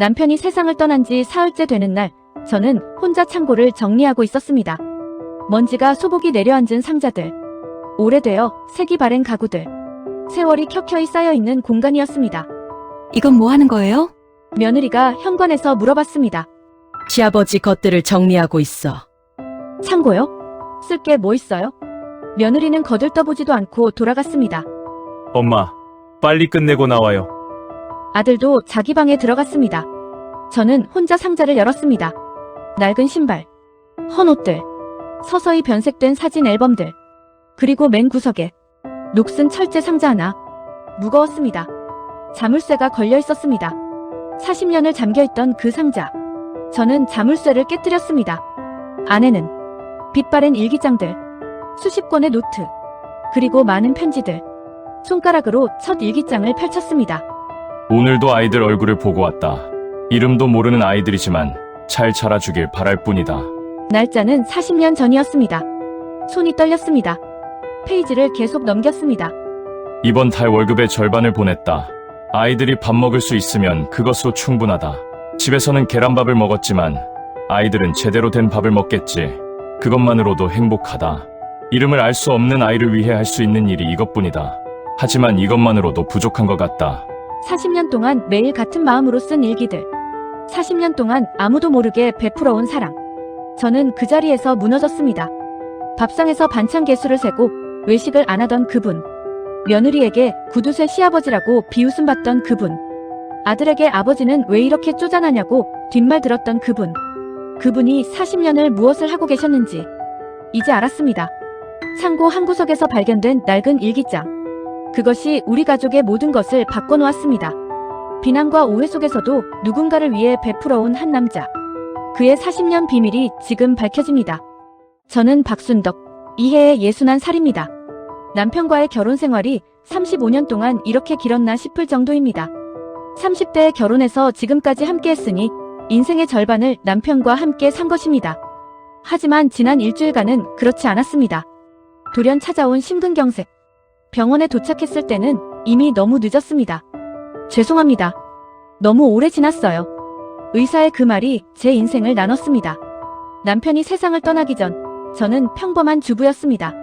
남편이 세상을 떠난 지 사흘째 되는 날, 저는 혼자 창고를 정리하고 있었습니다. 먼지가 소복이 내려앉은 상자들, 오래되어 색이 바랜 가구들, 세월이 켜켜이 쌓여있는 공간이었습니다. 이건 뭐 하는 거예요? 며느리가 현관에서 물어봤습니다. 시아버지 것들을 정리하고 있어. 창고요? 쓸 게 뭐 있어요? 며느리는 거들떠보지도 않고 돌아갔습니다. 엄마, 빨리 끝내고 나와요. 아들도 자기 방에 들어갔습니다. 저는 혼자 상자를 열었습니다. 낡은 신발, 헌 옷들, 서서히 변색된 사진 앨범들, 그리고 맨 구석에 녹슨 철제 상자 하나. 무거웠습니다. 자물쇠가 걸려 있었습니다. 40년을 잠겨있던 그 상자. 저는 자물쇠를 깨뜨렸습니다. 안에는 빛 바랜 일기장들, 수십 권의 노트, 그리고 많은 편지들. 손가락으로 첫 일기장을 펼쳤습니다. 오늘도 아이들 얼굴을 보고 왔다. 이름도 모르는 아이들이지만 잘 자라주길 바랄 뿐이다. 날짜는 40년 전이었습니다. 손이 떨렸습니다. 페이지를 계속 넘겼습니다. 이번 달 월급의 절반을 보냈다. 아이들이 밥 먹을 수 있으면 그것으로 충분하다. 집에서는 계란밥을 먹었지만 아이들은 제대로 된 밥을 먹겠지. 그것만으로도 행복하다. 이름을 알 수 없는 아이를 위해 할 수 있는 일이 이것뿐이다. 하지만 이것만으로도 부족한 것 같다. 40년 동안 매일 같은 마음으로 쓴 일기들. 40년 동안 아무도 모르게 베풀어온 사랑. 저는 그 자리에서 무너졌습니다. 밥상에서 반찬 개수를 세고 외식을 안 하던 그분. 며느리에게 구두쇠 시아버지라고 비웃음 받던 그분. 아들에게 아버지는 왜 이렇게 쪼잔하냐고 뒷말 들었던 그분. 그분이 40년을 무엇을 하고 계셨는지 이제 알았습니다. 창고 한 구석에서 발견된 낡은 일기장. 그것이 우리 가족의 모든 것을 바꿔놓았습니다. 비난과 오해 속에서도 누군가를 위해 베풀어온 한 남자. 그의 40년 비밀이 지금 밝혀집니다. 저는 박순덕, 이해의 61살입니다. 남편과의 결혼 생활이 35년 동안 이렇게 길었나 싶을 정도입니다. 30대에 결혼해서 지금까지 함께 했으니 인생의 절반을 남편과 함께 산 것입니다. 하지만 지난 일주일간은 그렇지 않았습니다. 돌연 찾아온 심근경색. 병원에 도착했을 때는 이미 너무 늦었습니다. 죄송합니다. 너무 오래 지났어요. 의사의 그 말이 제 인생을 나눴습니다. 남편이 세상을 떠나기 전 저는 평범한 주부였습니다.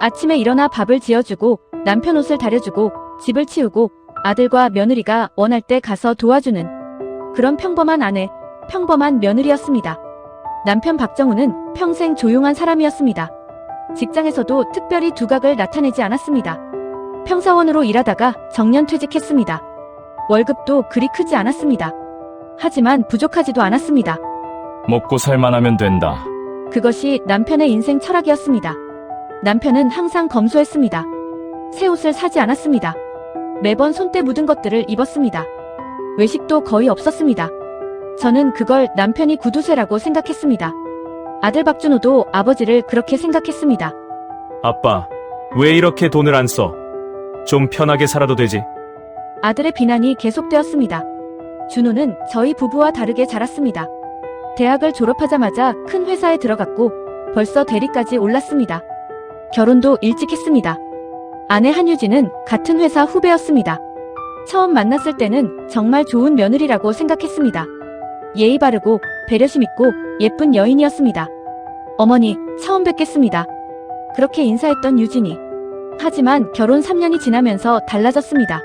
아침에 일어나 밥을 지어주고 남편 옷을 다려주고 집을 치우고 아들과 며느리가 원할 때 가서 도와주는 그런 평범한 아내, 평범한 며느리였습니다. 남편 박정우는 평생 조용한 사람이었습니다. 직장에서도 특별히 두각을 나타내지 않았습니다. 평사원으로 일하다가 정년퇴직했습니다. 월급도 그리 크지 않았습니다. 하지만 부족하지도 않았습니다. 먹고 살만하면 된다. 그것이 남편의 인생 철학이었습니다. 남편은 항상 검소했습니다. 새 옷을 사지 않았습니다. 매번 손때 묻은 것들을 입었습니다. 외식도 거의 없었습니다. 저는 그걸 남편이 구두쇠라고 생각했습니다. 아들 박준호도 아버지를 그렇게 생각했습니다. 아빠, 왜 이렇게 돈을 안 써? 좀 편하게 살아도 되지. 아들의 비난이 계속되었습니다. 준호는 저희 부부와 다르게 자랐습니다. 대학을 졸업하자마자 큰 회사에 들어갔고 벌써 대리까지 올랐습니다. 결혼도 일찍 했습니다. 아내 한유진은 같은 회사 후배였습니다. 처음 만났을 때는 정말 좋은 며느리라고 생각했습니다. 예의 바르고 배려심 있고 예쁜 여인이었습니다. 어머니, 처음 뵙겠습니다. 그렇게 인사했던 유진이. 하지만 결혼 3년이 지나면서 달라졌습니다.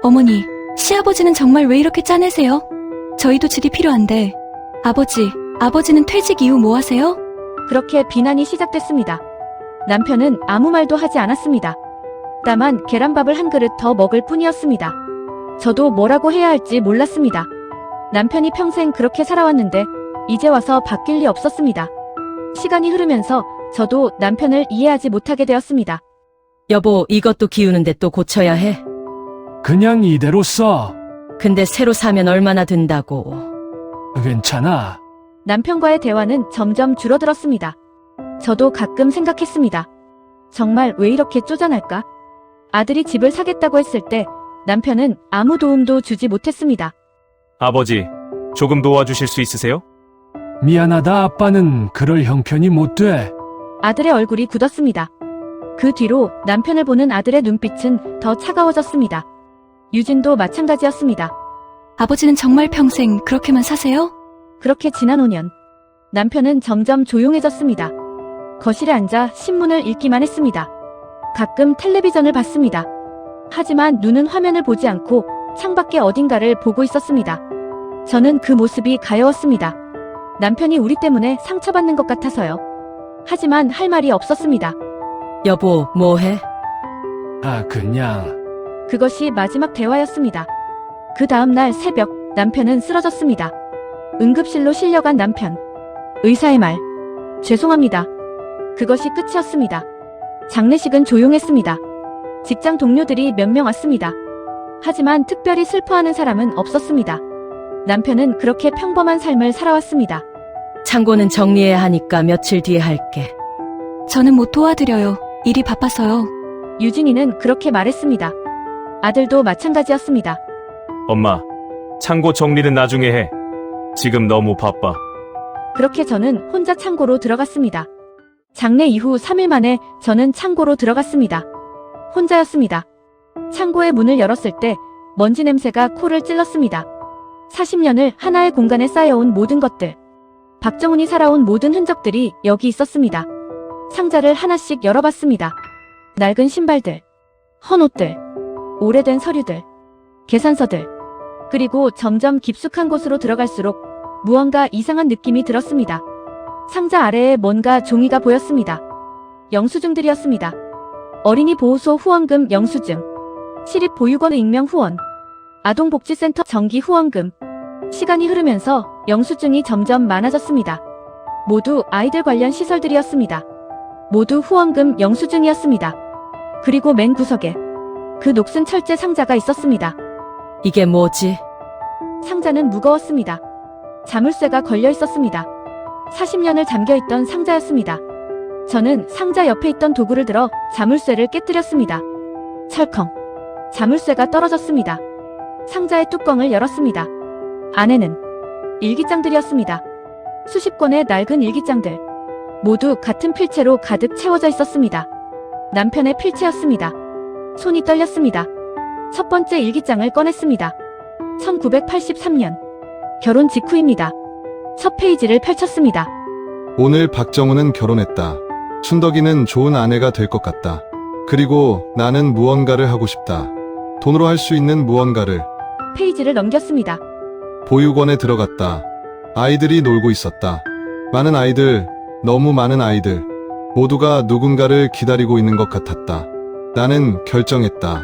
어머니, 시아버지는 정말 왜 이렇게 짜내세요? 저희도 집이 필요한데. 아버지는 퇴직 이후 뭐 하세요? 그렇게 비난이 시작됐습니다. 남편은 아무 말도 하지 않았습니다. 다만 계란밥을 한 그릇 더 먹을 뿐이었습니다. 저도 뭐라고 해야 할지 몰랐습니다. 남편이 평생 그렇게 살아왔는데 이제 와서 바뀔 리 없었습니다. 시간이 흐르면서 저도 남편을 이해하지 못하게 되었습니다. 여보, 이것도 기우는데 또 고쳐야 해. 그냥 이대로 써. 근데 새로 사면 얼마나 든다고. 괜찮아. 남편과의 대화는 점점 줄어들었습니다. 저도 가끔 생각했습니다. 정말 왜 이렇게 쪼잔할까? 아들이 집을 사겠다고 했을 때 남편은 아무 도움도 주지 못했습니다. 아버지, 조금 도와주실 수 있으세요? 미안하다. 아빠는 그럴 형편이 못 돼. 아들의 얼굴이 굳었습니다. 그 뒤로 남편을 보는 아들의 눈빛은 더 차가워졌습니다. 유진도 마찬가지였습니다. 아버지는 정말 평생 그렇게만 사세요? 그렇게 지난 5년. 남편은 점점 조용해졌습니다. 거실에 앉아 신문을 읽기만 했습니다. 가끔 텔레비전을 봤습니다. 하지만 눈은 화면을 보지 않고 창밖에 어딘가를 보고 있었습니다. 저는 그 모습이 가여웠습니다. 남편이 우리 때문에 상처받는 것 같아서요. 하지만 할 말이 없었습니다. 여보, 뭐해? 그냥. 그것이 마지막 대화였습니다. 그 다음날 새벽, 남편은 쓰러졌습니다. 응급실로 실려간 남편. 의사의 말. 죄송합니다. 그것이 끝이었습니다. 장례식은 조용했습니다. 직장 동료들이 몇 명 왔습니다. 하지만 특별히 슬퍼하는 사람은 없었습니다. 남편은 그렇게 평범한 삶을 살아왔습니다. 창고는 정리해야 하니까 며칠 뒤에 할게. 저는 못 도와드려요. 일이 바빠서요. 유진이는 그렇게 말했습니다. 아들도 마찬가지였습니다. 엄마, 창고 정리는 나중에 해. 지금 너무 바빠. 그렇게 저는 혼자 창고로 들어갔습니다. 장례 이후 3일 만에 저는 창고로 들어갔습니다. 혼자였습니다. 창고의 문을 열었을 때 먼지 냄새가 코를 찔렀습니다. 40년을 하나의 공간에 쌓여온 모든 것들. 박정훈이 살아온 모든 흔적들이 여기 있었습니다. 상자를 하나씩 열어봤습니다. 낡은 신발들, 헌 옷들, 오래된 서류들, 계산서들. 그리고 점점 깊숙한 곳으로 들어갈수록 무언가 이상한 느낌이 들었습니다. 상자 아래에 뭔가 종이가 보였습니다. 영수증들이었습니다. 어린이 보호소 후원금 영수증, 시립보육원 익명 후원, 아동복지센터 정기 후원금. 시간이 흐르면서 영수증이 점점 많아졌습니다. 모두 아이들 관련 시설들이었습니다. 모두 후원금 영수증이었습니다. 그리고 맨 구석에 그 녹슨 철제 상자가 있었습니다. 이게 뭐지? 상자는 무거웠습니다. 자물쇠가 걸려 있었습니다. 40년을 잠겨있던 상자였습니다. 저는 상자 옆에 있던 도구를 들어 자물쇠를 깨뜨렸습니다. 철컹. 자물쇠가 떨어졌습니다. 상자의 뚜껑을 열었습니다. 안에는 일기장들이었습니다. 수십 권의 낡은 일기장들. 모두 같은 필체로 가득 채워져 있었습니다. 남편의 필체였습니다. 손이 떨렸습니다. 첫 번째 일기장을 꺼냈습니다. 1983년. 결혼 직후입니다. 첫 페이지를 펼쳤습니다. 오늘 박정우는 결혼했다. 춘덕이는 좋은 아내가 될 것 같다. 그리고 나는 무언가를 하고 싶다. 돈으로 할 수 있는 무언가를. 페이지를 넘겼습니다. 보육원에 들어갔다. 아이들이 놀고 있었다. 많은 아이들, 너무 많은 아이들. 모두가 누군가를 기다리고 있는 것 같았다. 나는 결정했다.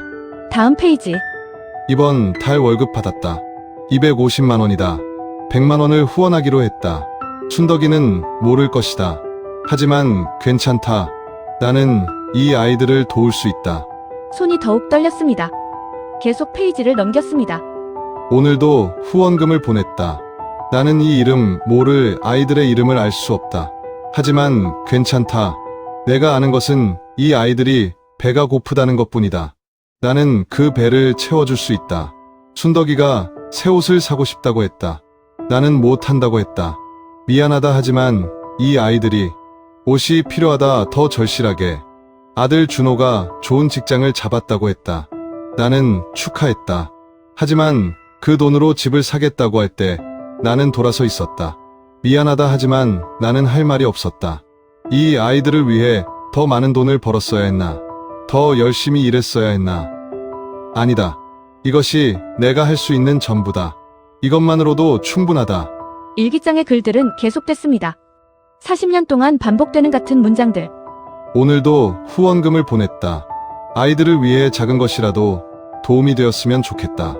다음 페이지. 이번 달 월급 받았다. 250만 원이다. 100만 원을 후원하기로 했다. 춘덕이는 모를 것이다. 하지만 괜찮다. 나는 이 아이들을 도울 수 있다. 손이 더욱 떨렸습니다. 계속 페이지를 넘겼습니다. 오늘도 후원금을 보냈다. 나는 이 이름 모를 아이들의 이름을 알 수 없다. 하지만 괜찮다. 내가 아는 것은 이 아이들이 배가 고프다는 것뿐이다. 나는 그 배를 채워줄 수 있다. 순덕이가 새 옷을 사고 싶다고 했다. 나는 못한다고 했다. 미안하다 하지만 이 아이들이 옷이 필요하다 더 절실하게. 아들 준호가 좋은 직장을 잡았다고 했다. 나는 축하했다. 하지만 그 돈으로 집을 사겠다고 할 때 나는 돌아서 있었다. 미안하다 하지만 나는 할 말이 없었다. 이 아이들을 위해 더 많은 돈을 벌었어야 했나? 더 열심히 일했어야 했나? 아니다. 이것이 내가 할 수 있는 전부다. 이것만으로도 충분하다. 일기장의 글들은 계속됐습니다. 40년 동안 반복되는 같은 문장들. 오늘도 후원금을 보냈다. 아이들을 위해 작은 것이라도 도움이 되었으면 좋겠다.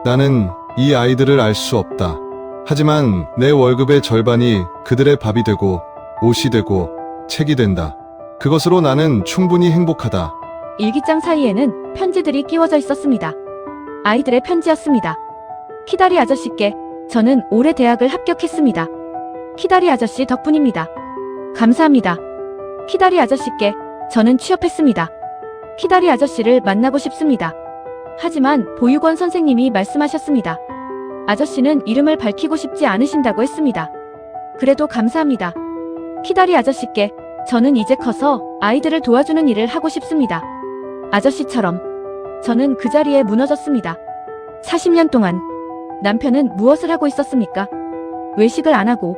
나는 이 아이들을 알 수 없다. 하지만 내 월급의 절반이 그들의 밥이 되고 옷이 되고 책이 된다. 그것으로 나는 충분히 행복하다. 일기장 사이에는 편지들이 끼워져 있었습니다. 아이들의 편지였습니다. 키다리 아저씨께 저는 올해 대학을 합격했습니다. 키다리 아저씨 덕분입니다. 감사합니다. 키다리 아저씨께 저는 취업했습니다. 키다리 아저씨를 만나고 싶습니다. 하지만 보육원 선생님이 말씀하셨습니다. 아저씨는 이름을 밝히고 싶지 않으신다고 했습니다. 그래도 감사합니다. 키다리 아저씨께 저는 이제 커서 아이들을 도와주는 일을 하고 싶습니다. 아저씨처럼 저는 그 자리에 무너졌습니다. 40년 동안 남편은 무엇을 하고 있었습니까? 외식을 안 하고,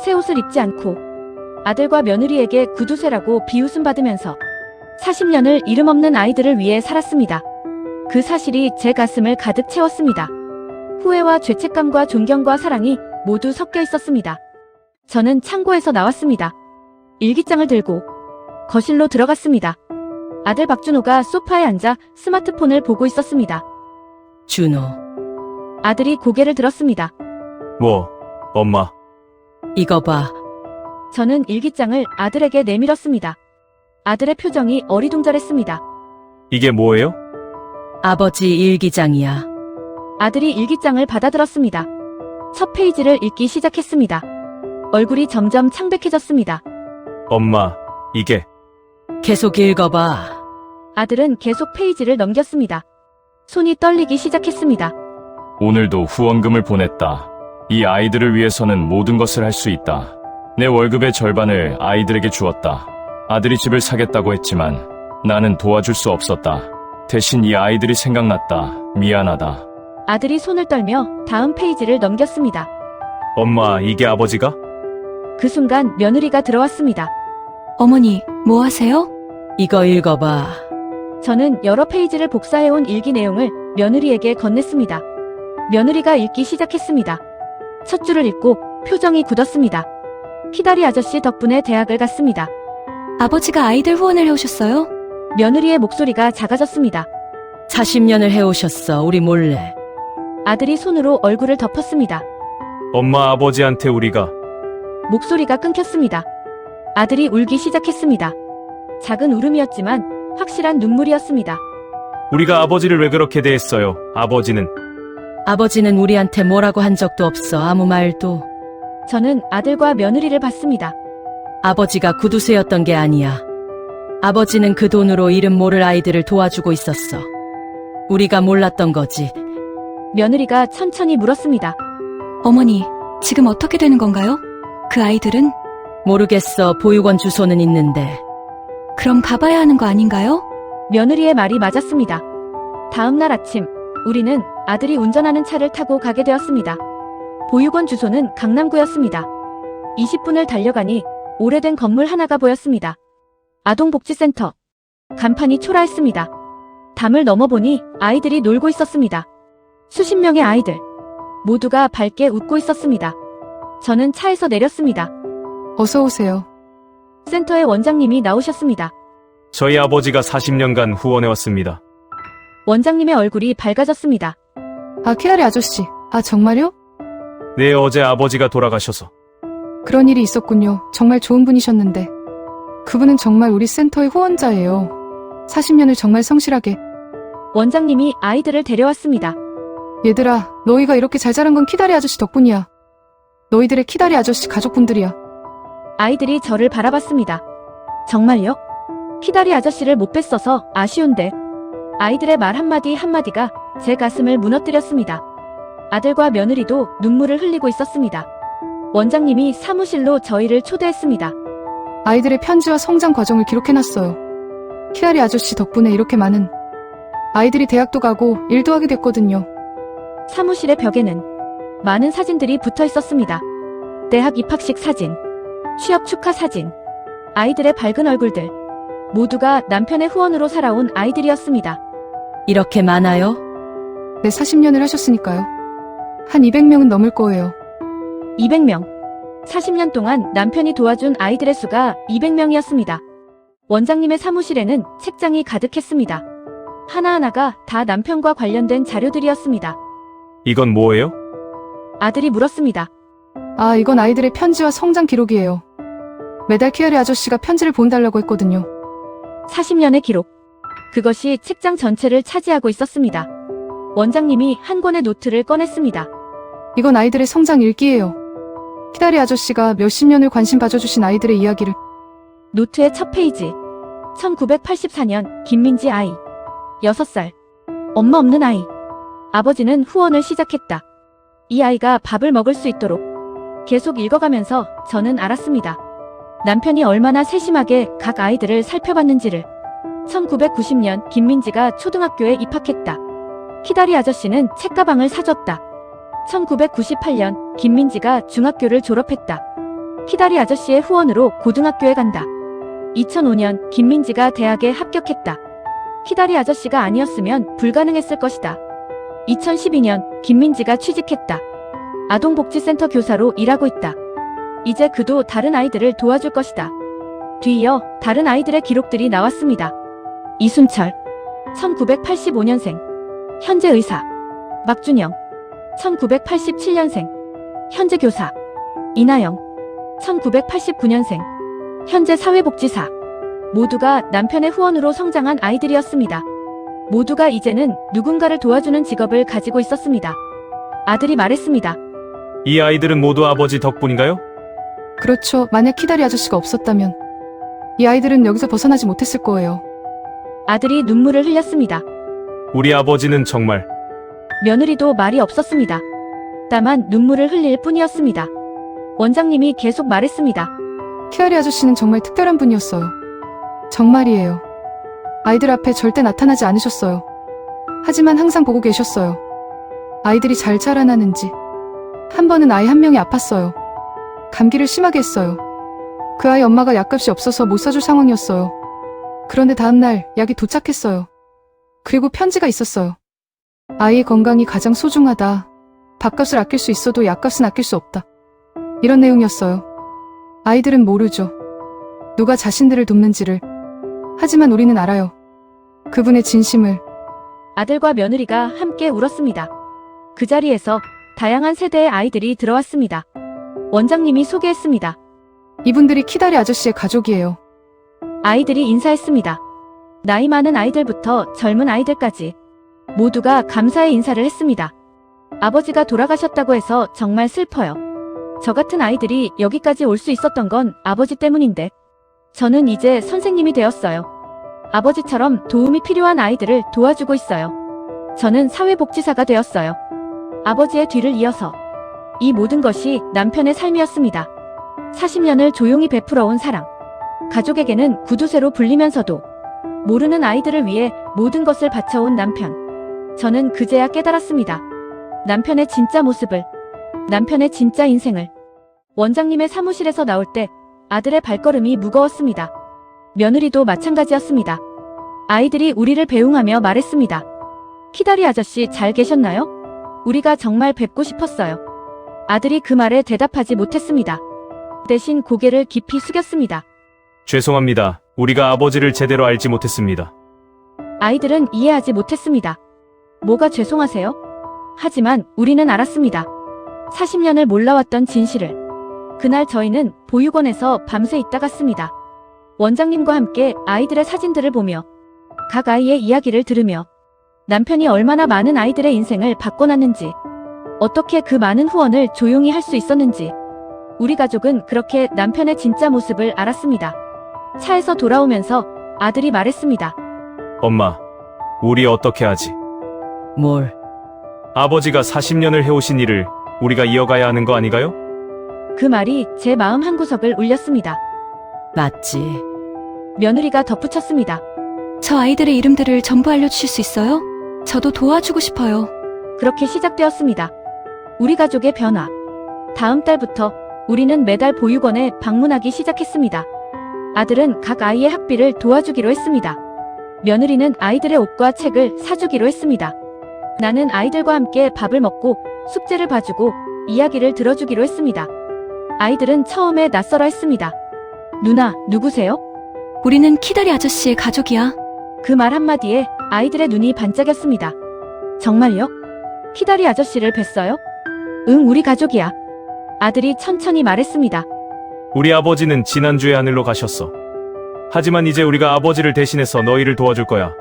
새 옷을 입지 않고, 아들과 며느리에게 구두쇠라고 비웃음 받으면서 40년을 이름 없는 아이들을 위해 살았습니다. 그 사실이 제 가슴을 가득 채웠습니다. 후회와 죄책감과 존경과 사랑이 모두 섞여 있었습니다. 저는 창고에서 나왔습니다. 일기장을 들고 거실로 들어갔습니다. 아들 박준호가 소파에 앉아 스마트폰을 보고 있었습니다. 준호, 아들이 고개를 들었습니다. 뭐, 엄마. 이거 봐. 저는 일기장을 아들에게 내밀었습니다. 아들의 표정이 어리둥절했습니다. 이게 뭐예요? 아버지 일기장이야. 아들이 일기장을 받아들었습니다. 첫 페이지를 읽기 시작했습니다. 얼굴이 점점 창백해졌습니다. 엄마, 이게. 계속 읽어봐. 아들은 계속 페이지를 넘겼습니다. 손이 떨리기 시작했습니다. 오늘도 후원금을 보냈다. 이 아이들을 위해서는 모든 것을 할 수 있다. 내 월급의 절반을 아이들에게 주었다. 아들이 집을 사겠다고 했지만 나는 도와줄 수 없었다. 대신 이 아이들이 생각났다. 미안하다. 아들이 손을 떨며 다음 페이지를 넘겼습니다. 엄마, 이게 아버지가? 그 순간 며느리가 들어왔습니다. 어머니, 뭐 하세요? 이거 읽어봐. 저는 여러 페이지를 복사해온 일기 내용을 며느리에게 건넸습니다. 며느리가 읽기 시작했습니다. 첫 줄을 읽고 표정이 굳었습니다. 키다리 아저씨 덕분에 대학을 갔습니다. 아버지가 아이들 후원을 해오셨어요? 며느리의 목소리가 작아졌습니다. 40년을 해오셨어, 우리 몰래. 아들이 손으로 얼굴을 덮었습니다. 엄마, 아버지한테 우리가. 목소리가 끊겼습니다. 아들이 울기 시작했습니다. 작은 울음이었지만 확실한 눈물이었습니다. 우리가 아버지를 왜 그렇게 대했어요? 아버지는. 아버지는 우리한테 뭐라고 한 적도 없어, 아무 말도. 저는 아들과 며느리를 봤습니다. 아버지가 구두쇠였던 게 아니야. 아버지는 그 돈으로 이름 모를 아이들을 도와주고 있었어. 우리가 몰랐던 거지. 며느리가 천천히 물었습니다. 어머니, 지금 어떻게 되는 건가요? 그 아이들은? 모르겠어, 보육원 주소는 있는데. 그럼 가봐야 하는 거 아닌가요? 며느리의 말이 맞았습니다. 다음 날 아침, 우리는 아들이 운전하는 차를 타고 가게 되었습니다. 보육원 주소는 강남구였습니다. 20분을 달려가니 오래된 건물 하나가 보였습니다. 아동복지센터. 간판이 초라했습니다. 담을 넘어보니 아이들이 놀고 있었습니다. 수십 명의 아이들. 모두가 밝게 웃고 있었습니다. 저는 차에서 내렸습니다. 어서 오세요. 센터의 원장님이 나오셨습니다. 저희 아버지가 40년간 후원해왔습니다. 원장님의 얼굴이 밝아졌습니다. 아, 키다리 아저씨. 아, 정말요? 네, 어제 아버지가 돌아가셔서. 그런 일이 있었군요. 정말 좋은 분이셨는데. 그분은 정말 우리 센터의 후원자예요. 40년을 정말 성실하게. 원장님이 아이들을 데려왔습니다. 얘들아, 너희가 이렇게 잘 자란 건 키다리 아저씨 덕분이야. 너희들의 키다리 아저씨 가족분들이야. 아이들이 저를 바라봤습니다. 정말요? 키다리 아저씨를 못 뵀어서 아쉬운데. 아이들의 말 한마디 한마디가 제 가슴을 무너뜨렸습니다. 아들과 며느리도 눈물을 흘리고 있었습니다. 원장님이 사무실로 저희를 초대했습니다. 아이들의 편지와 성장 과정을 기록해놨어요. 키다리 아저씨 덕분에 이렇게 많은 아이들이 대학도 가고 일도 하게 됐거든요. 사무실의 벽에는 많은 사진들이 붙어 있었습니다. 대학 입학식 사진, 취업 축하 사진, 아이들의 밝은 얼굴들. 모두가 남편의 후원으로 살아온 아이들이었습니다. 이렇게 많아요? 네, 40년을 하셨으니까요. 한 200명은 넘을 거예요. 200명. 40년 동안 남편이 도와준 아이들의 수가 200명이었습니다. 원장님의 사무실에는 책장이 가득했습니다. 하나하나가 다 남편과 관련된 자료들이었습니다. 이건 뭐예요? 아들이 물었습니다. 아, 이건 아이들의 편지와 성장 기록이에요. 매달 키다리 아저씨가 편지를 보내달라고 했거든요. 40년의 기록. 그것이 책장 전체를 차지하고 있었습니다. 원장님이 한 권의 노트를 꺼냈습니다. 이건 아이들의 성장 일기예요. 키다리 아저씨가 몇십 년을 관심 가져주신 아이들의 이야기를. 노트의 첫 페이지. 1984년 김민지 아이. 6살. 엄마 없는 아이. 아버지는 후원을 시작했다. 이 아이가 밥을 먹을 수 있도록. 계속 읽어가면서 저는 알았습니다. 남편이 얼마나 세심하게 각 아이들을 살펴봤는지를. 1990년 김민지가 초등학교에 입학했다. 키다리 아저씨는 책가방을 사줬다. 1998년 김민지가 중학교를 졸업했다. 키다리 아저씨의 후원으로 고등학교에 간다. 2005년 김민지가 대학에 합격했다. 키다리 아저씨가 아니었으면 불가능했을 것이다. 2012년 김민지가 취직했다. 아동복지센터 교사로 일하고 있다. 이제 그도 다른 아이들을 도와줄 것이다. 뒤이어 다른 아이들의 기록들이 나왔습니다. 이순철, 1985년생, 현재 의사. 막준영, 1987년생, 현재 교사. 이나영, 1989년생, 현재 사회복지사. 모두가 남편의 후원으로 성장한 아이들이었습니다. 모두가 이제는 누군가를 도와주는 직업을 가지고 있었습니다. 아들이 말했습니다. 이 아이들은 모두 아버지 덕분인가요? 그렇죠. 만약 키다리 아저씨가 없었다면 이 아이들은 여기서 벗어나지 못했을 거예요. 아들이 눈물을 흘렸습니다. 우리 아버지는 정말 며느리도 말이 없었습니다. 다만 눈물을 흘릴 뿐이었습니다. 원장님이 계속 말했습니다. 키아리 아저씨는 정말 특별한 분이었어요. 정말이에요. 아이들 앞에 절대 나타나지 않으셨어요. 하지만 항상 보고 계셨어요. 아이들이 잘 자라나는지. 한 번은 아이 한 명이 아팠어요. 감기를 심하게 했어요. 그 아이 엄마가 약값이 없어서 못 사줄 상황이었어요. 그런데 다음날 약이 도착했어요. 그리고 편지가 있었어요. 아이의 건강이 가장 소중하다. 밥값을 아낄 수 있어도 약값은 아낄 수 없다. 이런 내용이었어요. 아이들은 모르죠. 누가 자신들을 돕는지를. 하지만 우리는 알아요. 그분의 진심을. 아들과 며느리가 함께 울었습니다. 그 자리에서 다양한 세대의 아이들이 들어왔습니다. 원장님이 소개했습니다. 이분들이 키다리 아저씨의 가족이에요. 아이들이 인사했습니다. 나이 많은 아이들부터 젊은 아이들까지 모두가 감사의 인사를 했습니다. 아버지가 돌아가셨다고 해서 정말 슬퍼요. 저 같은 아이들이 여기까지 올 수 있었던 건 아버지 때문인데 저는 이제 선생님이 되었어요. 아버지처럼 도움이 필요한 아이들을 도와주고 있어요. 저는 사회복지사가 되었어요. 아버지의 뒤를 이어서 이 모든 것이 남편의 삶이었습니다. 40년을 조용히 베풀어온 사랑. 가족에게는 구두쇠로 불리면서도 모르는 아이들을 위해 모든 것을 바쳐온 남편. 저는 그제야 깨달았습니다. 남편의 진짜 모습을, 남편의 진짜 인생을. 원장님의 사무실에서 나올 때 아들의 발걸음이 무거웠습니다. 며느리도 마찬가지였습니다. 아이들이 우리를 배웅하며 말했습니다. 키다리 아저씨 잘 계셨나요? 우리가 정말 뵙고 싶었어요. 아들이 그 말에 대답하지 못했습니다. 대신 고개를 깊이 숙였습니다. 죄송합니다. 우리가 아버지를 제대로 알지 못했습니다. 아이들은 이해하지 못했습니다. 뭐가 죄송하세요? 하지만 우리는 알았습니다. 40년을 몰라왔던 진실을. 그날 저희는 보육원에서 밤새 있다 갔습니다. 원장님과 함께 아이들의 사진들을 보며 각 아이의 이야기를 들으며 남편이 얼마나 많은 아이들의 인생을 바꿔놨는지, 어떻게 그 많은 후원을 조용히 할 수 있었는지, 우리 가족은 그렇게 남편의 진짜 모습을 알았습니다. 차에서 돌아오면서 아들이 말했습니다. 엄마, 우리 어떻게 하지? 뭘? 아버지가 40년을 해오신 일을 우리가 이어가야 하는 거 아닌가요? 그 말이 제 마음 한구석을 울렸습니다. 맞지. 며느리가 덧붙였습니다. 저 아이들의 이름들을 전부 알려주실 수 있어요? 저도 도와주고 싶어요. 그렇게 시작되었습니다. 우리 가족의 변화. 다음 달부터 우리는 매달 보육원에 방문하기 시작했습니다. 아들은 각 아이의 학비를 도와주기로 했습니다. 며느리는 아이들의 옷과 책을 사주기로 했습니다. 나는 아이들과 함께 밥을 먹고 숙제를 봐주고 이야기를 들어주기로 했습니다. 아이들은 처음에 낯설어 했습니다. 누나, 누구세요? 우리는 키다리 아저씨의 가족이야. 그 말 한마디에 아이들의 눈이 반짝였습니다. 정말요? 키다리 아저씨를 뵀어요? 응, 우리 가족이야. 아들이 천천히 말했습니다. 우리 아버지는 지난주에 하늘로 가셨어. 하지만 이제 우리가 아버지를 대신해서 너희를 도와줄 거야.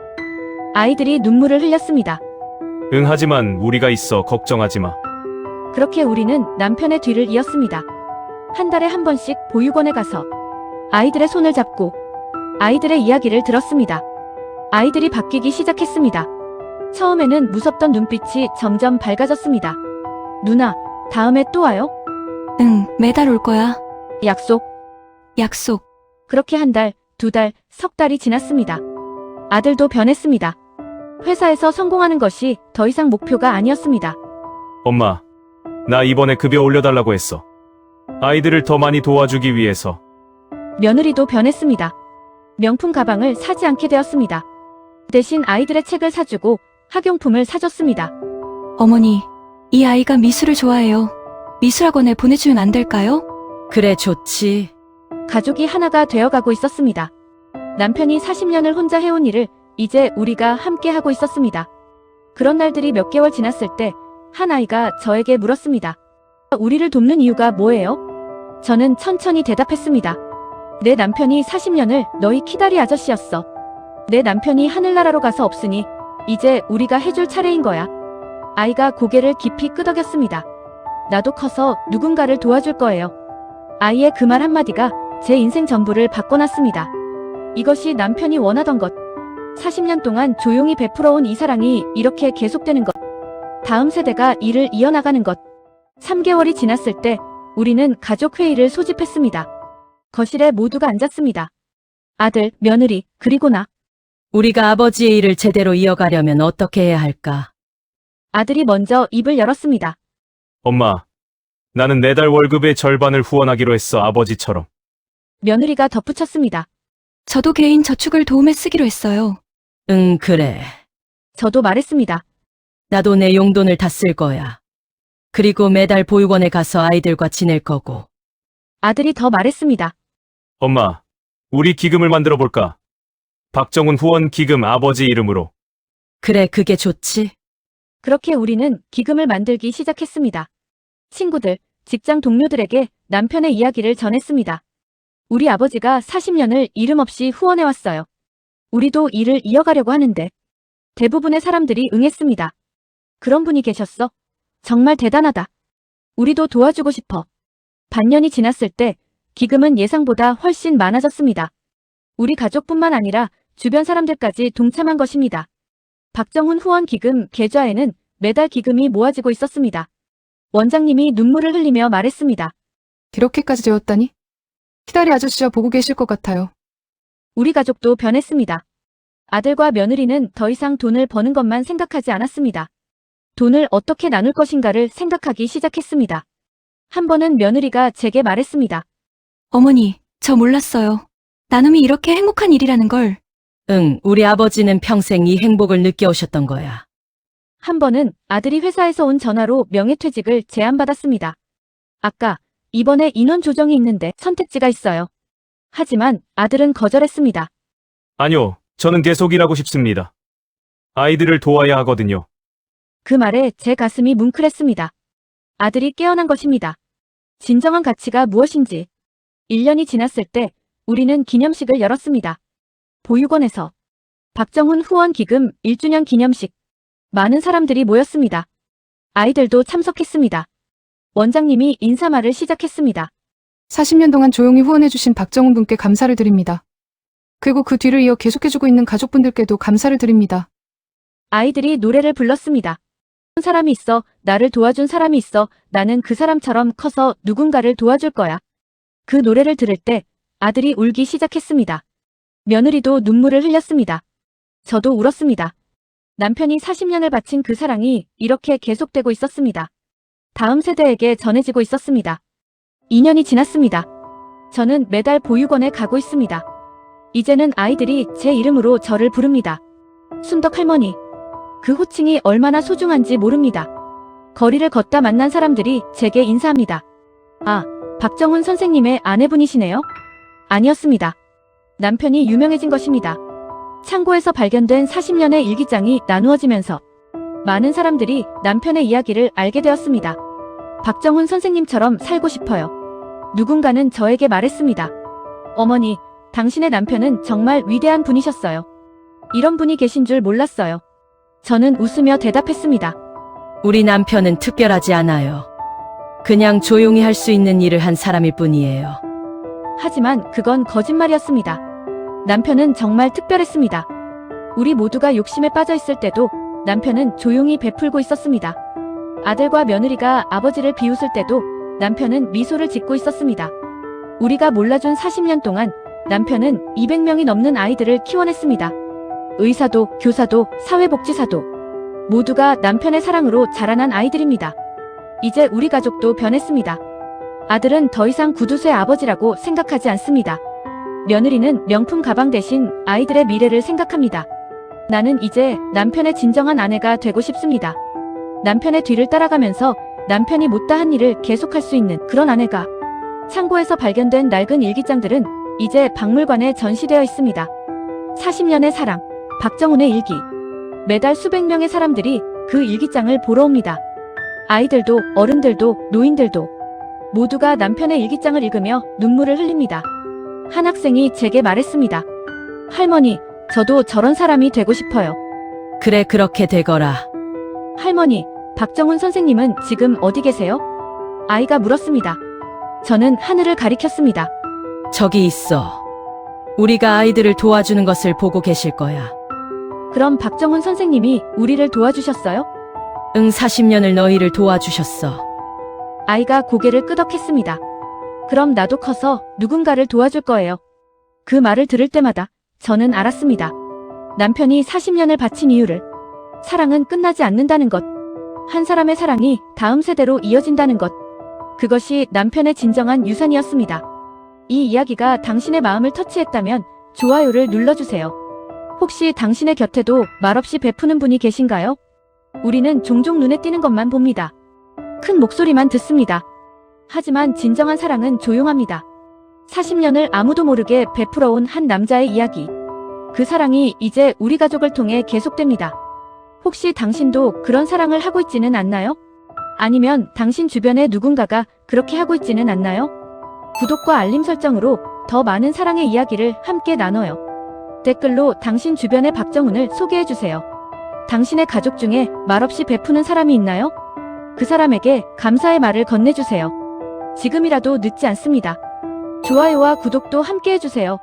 아이들이 눈물을 흘렸습니다. 응, 하지만 우리가 있어. 걱정하지 마. 그렇게 우리는 남편의 뒤를 이었습니다. 한 달에 한 번씩 보육원에 가서 아이들의 손을 잡고 아이들의 이야기를 들었습니다. 아이들이 바뀌기 시작했습니다. 처음에는 무섭던 눈빛이 점점 밝아졌습니다. 누나, 다음에 또 와요? 응, 매달 올 거야. 약속. 약속. 그렇게 한 달, 두 달, 석 달이 지났습니다. 아들도 변했습니다. 회사에서 성공하는 것이 더 이상 목표가 아니었습니다. 엄마, 나 이번에 급여 올려달라고 했어. 아이들을 더 많이 도와주기 위해서. 며느리도 변했습니다. 명품 가방을 사지 않게 되었습니다. 대신 아이들의 책을 사주고 학용품을 사줬습니다. 어머니, 이 아이가 미술을 좋아해요. 미술학원에 보내주면 안 될까요? 그래, 좋지. 가족이 하나가 되어가고 있었습니다. 남편이 40년을 혼자 해온 일을 이제 우리가 함께 하고 있었습니다. 그런 날들이 몇 개월 지났을 때 한 아이가 저에게 물었습니다. 우리를 돕는 이유가 뭐예요? 저는 천천히 대답했습니다. 내 남편이 40년을 너희 키다리 아저씨였어. 내 남편이 하늘나라로 가서 없으니 이제 우리가 해줄 차례인 거야. 아이가 고개를 깊이 끄덕였습니다. 나도 커서 누군가를 도와줄 거예요. 아이의 그 말 한마디가 제 인생 전부를 바꿔놨습니다. 이것이 남편이 원하던 것. 40년 동안 조용히 베풀어온 이 사랑이 이렇게 계속되는 것. 다음 세대가 이를 이어나가는 것. 3개월이 지났을 때 우리는 가족회의를 소집했습니다. 거실에 모두가 앉았습니다. 아들, 며느리, 그리고 나. 우리가 아버지의 일을 제대로 이어가려면 어떻게 해야 할까? 아들이 먼저 입을 열었습니다. 엄마, 나는 내달 월급의 절반을 후원하기로 했어, 아버지처럼. 며느리가 덧붙였습니다. 저도 개인 저축을 도움에 쓰기로 했어요. 응, 그래. 저도 말했습니다. 나도 내 용돈을 다 쓸 거야. 그리고 매달 보육원에 가서 아이들과 지낼 거고. 아들이 더 말했습니다. 엄마, 우리 기금을 만들어 볼까? 박정훈 후원 기금 아버지 이름으로. 그래, 그게 좋지. 그렇게 우리는 기금을 만들기 시작했습니다. 친구들, 직장 동료들에게 남편의 이야기를 전했습니다. 우리 아버지가 40년을 이름 없이 후원해왔어요. 우리도 일을 이어가려고 하는데 대부분의 사람들이 응했습니다. 그런 분이 계셨어? 정말 대단하다. 우리도 도와주고 싶어. 반년이 지났을 때 기금은 예상보다 훨씬 많아졌습니다. 우리 가족뿐만 아니라 주변 사람들까지 동참한 것입니다. 박정훈 후원 기금 계좌에는 매달 기금이 모아지고 있었습니다. 원장님이 눈물을 흘리며 말했습니다. 이렇게까지 되었다니? 키다리 아저씨와 보고 계실 것 같아요. 우리 가족도 변했습니다. 아들과 며느리는 더 이상 돈을 버는 것만 생각하지 않았습니다. 돈을 어떻게 나눌 것인가를 생각하기 시작했습니다. 한 번은 며느리가 제게 말했습니다. 어머니, 저 몰랐어요. 나눔이 이렇게 행복한 일이라는 걸. 응, 우리 아버지는 평생 이 행복을 느껴오셨던 거야. 한 번은 아들이 회사에서 온 전화로 명예퇴직을 제안받았습니다. 아까 이번에 인원 조정이 있는데 선택지가 있어요. 하지만 아들은 거절했습니다. 아니요, 저는 계속 일하고 싶습니다. 아이들을 도와야 하거든요. 그 말에 제 가슴이 뭉클했습니다. 아들이 깨어난 것입니다. 진정한 가치가 무엇인지. 1년이 지났을 때 우리는 기념식을 열었습니다. 보육원에서 박정훈 후원 기금 1주년 기념식. 많은 사람들이 모였습니다. 아이들도 참석했습니다. 원장님이 인사말을 시작했습니다. 40년 동안 조용히 후원해주신 박정훈 분께 감사를 드립니다. 그리고 그 뒤를 이어 계속해주고 있는 가족분들께도 감사를 드립니다. 아이들이 노래를 불렀습니다. 사람이 있어, 나를 도와준 사람이 있어, 나는 그 사람처럼 커서 누군가를 도와줄 거야. 그 노래를 들을 때 아들이 울기 시작했습니다. 며느리도 눈물을 흘렸습니다. 저도 울었습니다. 남편이 40년을 바친 그 사랑이 이렇게 계속되고 있었습니다. 다음 세대에게 전해지고 있었습니다. 2년이 지났습니다. 저는 매달 보육원에 가고 있습니다. 이제는 아이들이 제 이름으로 저를 부릅니다. 순덕 할머니. 그 호칭이 얼마나 소중한지 모릅니다. 거리를 걷다 만난 사람들이 제게 인사합니다. 아, 박정훈 선생님의 아내분이시네요? 아니었습니다. 남편이 유명해진 것입니다. 창고에서 발견된 40년의 일기장이 나누어지면서 많은 사람들이 남편의 이야기를 알게 되었습니다. 박정훈 선생님처럼 살고 싶어요. 누군가는 저에게 말했습니다. 어머니, 당신의 남편은 정말 위대한 분이셨어요. 이런 분이 계신 줄 몰랐어요. 저는 웃으며 대답했습니다. 우리 남편은 특별하지 않아요. 그냥 조용히 할 수 있는 일을 한 사람일 뿐이에요. 하지만 그건 거짓말이었습니다. 남편은 정말 특별했습니다. 우리 모두가 욕심에 빠져 있을 때도 남편은 조용히 베풀고 있었습니다. 아들과 며느리가 아버지를 비웃을 때도 남편은 미소를 짓고 있었습니다. 우리가 몰라준 40년 동안 남편은 200명이 넘는 아이들을 키워냈습니다. 의사도, 교사도, 사회복지사도 모두가 남편의 사랑으로 자라난 아이들입니다. 이제 우리 가족도 변했습니다. 아들은 더 이상 구두쇠 아버지라고 생각하지 않습니다. 며느리는 명품 가방 대신 아이들의 미래를 생각합니다. 나는 이제 남편의 진정한 아내가 되고 싶습니다. 남편의 뒤를 따라가면서 남편이 못다한 일을 계속할 수 있는 그런 아내가. 창고에서 발견된 낡은 일기장들은 이제 박물관에 전시되어 있습니다. 40년의 사랑, 박정훈의 일기. 매달 수백 명의 사람들이 그 일기장을 보러 옵니다. 아이들도 어른들도 노인들도 모두가 남편의 일기장을 읽으며 눈물을 흘립니다. 한 학생이 제게 말했습니다. 할머니, 저도 저런 사람이 되고 싶어요. 그래, 그렇게 되거라. 할머니, 박정훈 선생님은 지금 어디 계세요? 아이가 물었습니다. 저는 하늘을 가리켰습니다. 저기 있어. 우리가 아이들을 도와주는 것을 보고 계실 거야. 그럼 박정훈 선생님이 우리를 도와주셨어요? 응, 40년을 너희를 도와주셨어. 아이가 고개를 끄덕했습니다. 그럼 나도 커서 누군가를 도와줄 거예요. 그 말을 들을 때마다 저는 알았습니다. 남편이 40년을 바친 이유를. 사랑은 끝나지 않는다는 것. 한 사람의 사랑이 다음 세대로 이어진다는 것. 그것이 남편의 진정한 유산이었습니다. 이 이야기가 당신의 마음을 터치했다면 좋아요를 눌러주세요. 혹시 당신의 곁에도 말없이 베푸는 분이 계신가요? 우리는 종종 눈에 띄는 것만 봅니다. 큰 목소리만 듣습니다. 하지만 진정한 사랑은 조용합니다. 40년을 아무도 모르게 베풀어온 한 남자의 이야기. 그 사랑이 이제 우리 가족을 통해 계속됩니다. 혹시 당신도 그런 사랑을 하고 있지는 않나요? 아니면 당신 주변에 누군가가 그렇게 하고 있지는 않나요? 구독과 알림 설정으로 더 많은 사랑의 이야기를 함께 나눠요. 댓글로 당신 주변의 박정훈을 소개해주세요. 당신의 가족 중에 말없이 베푸는 사람이 있나요? 그 사람에게 감사의 말을 건네주세요. 지금이라도 늦지 않습니다. 좋아요와 구독도 함께 해주세요.